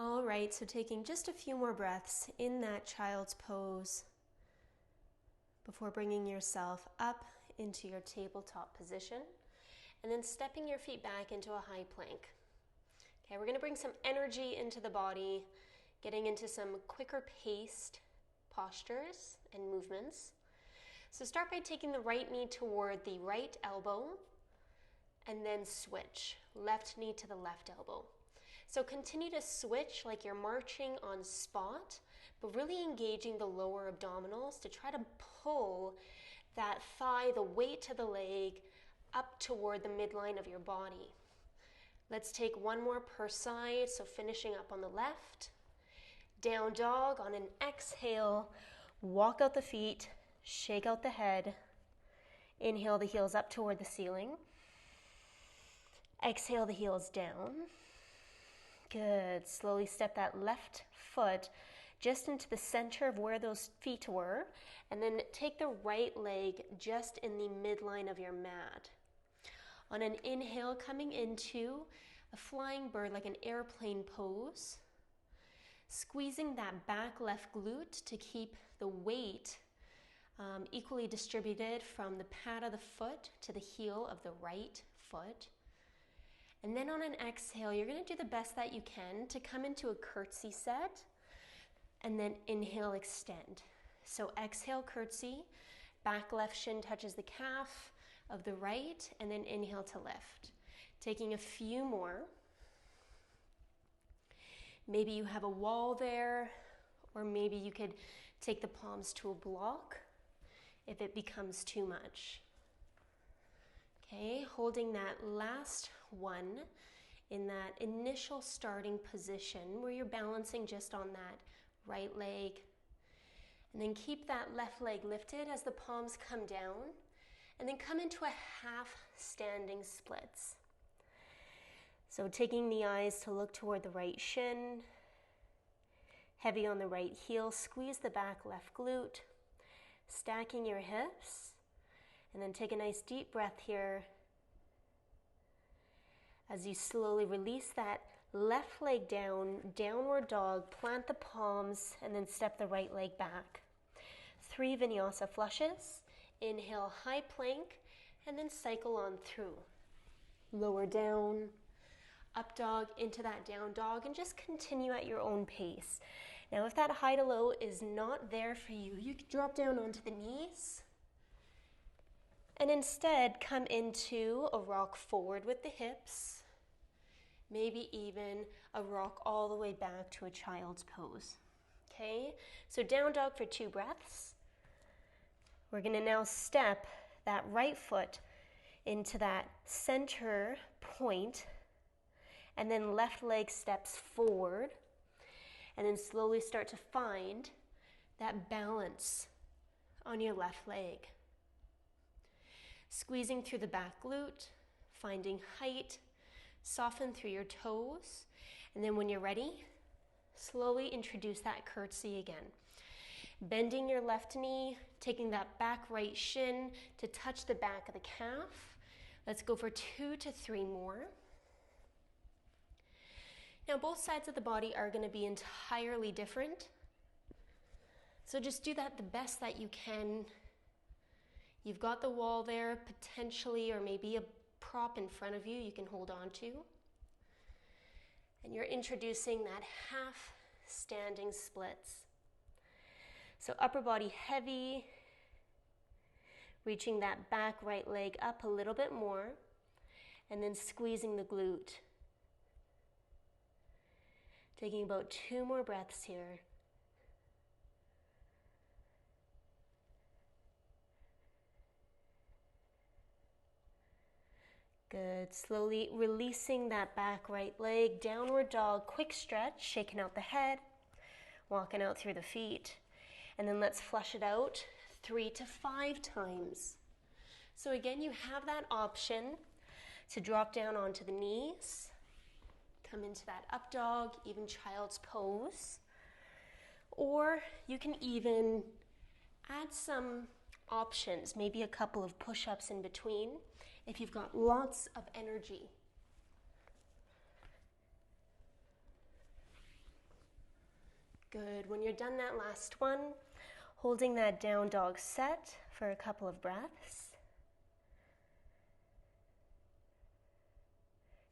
All right, so taking just a few more breaths in that child's pose before bringing yourself up into your tabletop position and then stepping your feet back into a high plank. Okay, we're going to bring some energy into the body, getting into some quicker paced postures and movements. So start by taking the right knee toward the right elbow and then switch, left knee to the left elbow. So continue to switch like you're marching on spot, but really engaging the lower abdominals to try to pull that thigh, the weight to the leg, up toward the midline of your body. Let's take one more per side, so finishing up on the left. Down dog. On an exhale, walk out the feet, shake out the head. Inhale the heels up toward the ceiling. Exhale the heels down. Good. Slowly step that left foot just into the center of where those feet were, and then take the right leg just in the midline of your mat. On an inhale, coming into a flying bird, like an airplane pose, squeezing that back left glute to keep the weight equally distributed from the pad of the foot to the heel of the right foot. And then on an exhale, you're going to do the best that you can to come into a curtsy set, and then inhale, extend. So exhale, curtsy, back left shin touches the calf of the right, and then inhale to lift. Taking a few more. Maybe you have a wall there, or maybe you could take the palms to a block if it becomes too much. Okay, holding that last one in that initial starting position where you're balancing just on that right leg. And then keep that left leg lifted as the palms come down, and then come into a half standing splits. So taking the eyes to look toward the right shin, heavy on the right heel, squeeze the back left glute, stacking your hips. And then take a nice deep breath here as you slowly release that left leg down, downward dog, plant the palms, and then step the right leg back. 3 vinyasa flushes. Inhale, high plank, and then cycle on through. Lower down, up dog, into that down dog, and just continue at your own pace. Now, if that high to low is not there for you, you can drop down onto the knees, and instead come into a rock forward with the hips, maybe even a rock all the way back to a child's pose. Okay, so down dog for 2 breaths. We're going to now step that right foot into that center point, and then left leg steps forward, and then slowly start to find that balance on your left leg. Squeezing through the back glute, finding height, soften through your toes, and then when you're ready, slowly introduce that curtsy again. Bending your left knee, taking that back right shin to touch the back of the calf. Let's go for 2 to 3 more. Now both sides of the body are going to be entirely different, so just do that the best that you can. You've got the wall there, potentially, or maybe a prop in front of you can hold on to. And you're introducing that half standing splits. So upper body heavy, reaching that back right leg up a little bit more, and then squeezing the glute. Taking about 2 more breaths here. Good. Slowly releasing that back right leg, downward dog, quick stretch, shaking out the head, walking out through the feet. And then let's flush it out 3 to 5 times. So again, you have that option to drop down onto the knees, come into that up dog, even child's pose. Or you can even add some options, maybe a couple of push-ups in between, if you've got lots of energy. Good. When you're done that last one, holding that down dog set for a couple of breaths.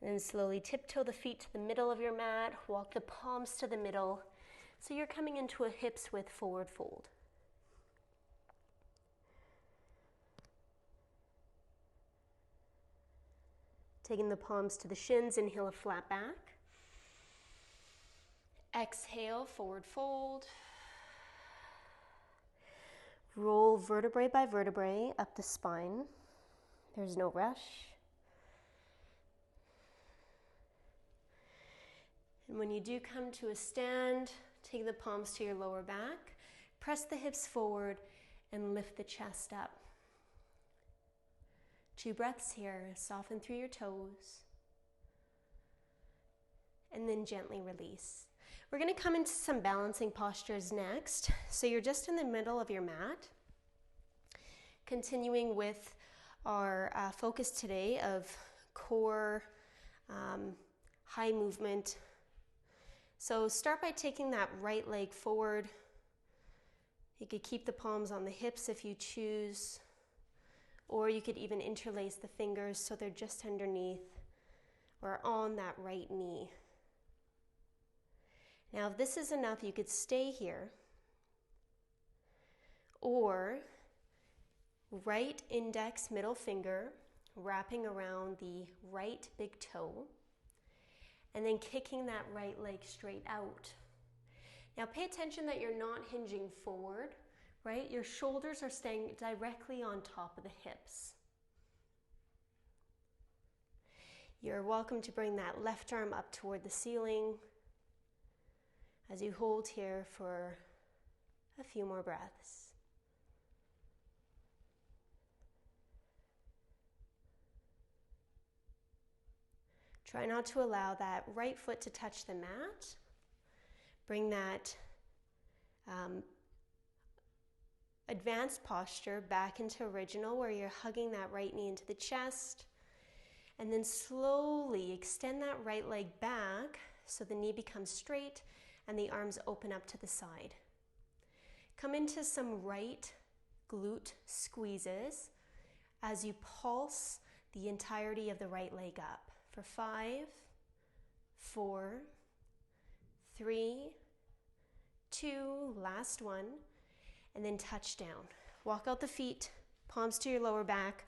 And then slowly tiptoe the feet to the middle of your mat, walk the palms to the middle. So you're coming into a hips width forward fold. Taking the palms to the shins, inhale a flat back. Exhale, forward fold. Roll vertebrae by vertebrae up the spine. There's no rush. And when you do come to a stand, take the palms to your lower back, press the hips forward, and lift the chest up. 2 breaths here. Soften through your toes. And then gently release. We're going to come into some balancing postures next. So you're just in the middle of your mat. Continuing with our focus today of core, high movement. So start by taking that right leg forward. You could keep the palms on the hips if you choose. Or you could even interlace the fingers so they're just underneath or on that right knee. Now, if this is enough, you could stay here. Or right index, middle finger, wrapping around the right big toe, and then kicking that right leg straight out. Now, pay attention that you're not hinging forward. Right? Your shoulders are staying directly on top of the hips. You're welcome to bring that left arm up toward the ceiling as you hold here for a few more breaths. Try not to allow that right foot to touch the mat. Bring that advanced posture back into original, where you're hugging that right knee into the chest, and then slowly extend that right leg back so the knee becomes straight and the arms open up to the side. Come into some right glute squeezes as you pulse the entirety of the right leg up for 5, 4, 3, 2, last one. And then touch down. Walk out the feet, palms to your lower back,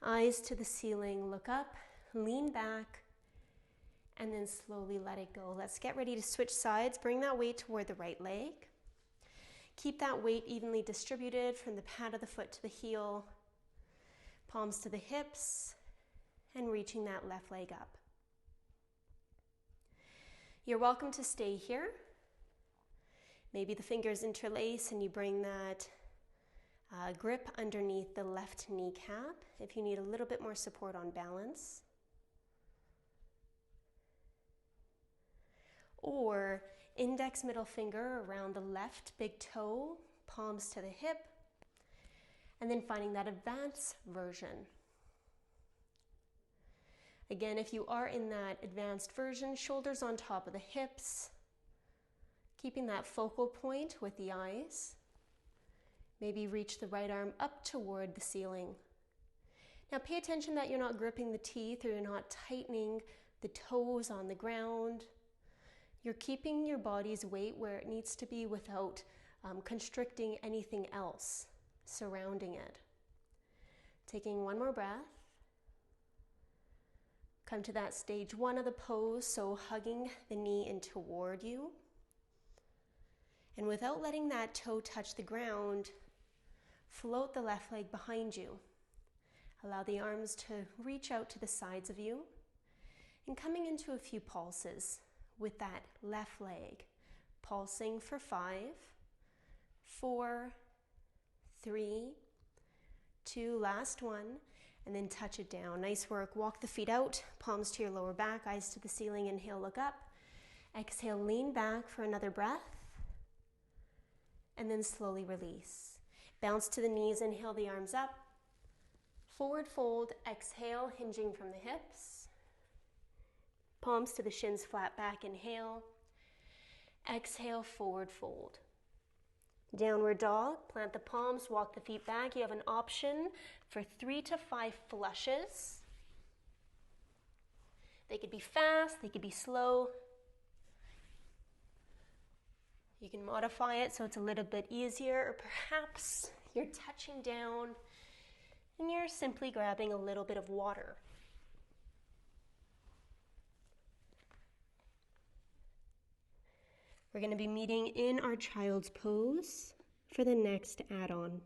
eyes to the ceiling, look up, lean back, and then slowly let it go. Let's get ready to switch sides. Bring that weight toward the right leg. Keep that weight evenly distributed from the pad of the foot to the heel, palms to the hips, and reaching that left leg up. You're welcome to stay here. Maybe the fingers interlace and you bring that grip underneath the left kneecap if you need a little bit more support on balance. Or index middle finger around the left big toe, palms to the hip, and then finding that advanced version. Again, if you are in that advanced version, shoulders on top of the hips, keeping that focal point with the eyes. Maybe reach the right arm up toward the ceiling. Now pay attention that you're not gripping the teeth or you're not tightening the toes on the ground. You're keeping your body's weight where it needs to be without constricting anything else surrounding it. Taking one more breath. Come to that stage 1 of the pose, so hugging the knee in toward you. And without letting that toe touch the ground, float the left leg behind you. Allow the arms to reach out to the sides of you. And coming into a few pulses with that left leg. Pulsing for 5, 4, 3, 2, last one. And then touch it down. Nice work. Walk the feet out, palms to your lower back, eyes to the ceiling. Inhale, look up. Exhale, lean back for another breath. And then slowly release. Bounce to the knees, inhale the arms up. Forward fold, exhale, hinging from the hips. Palms to the shins, flat back, inhale. Exhale, forward fold. Downward dog, plant the palms, walk the feet back. You have an option for 3 to 5 flushes. They could be fast, they could be slow. You can modify it so it's a little bit easier, or perhaps you're touching down and you're simply grabbing a little bit of water. We're going to be meeting in our child's pose for the next add-on.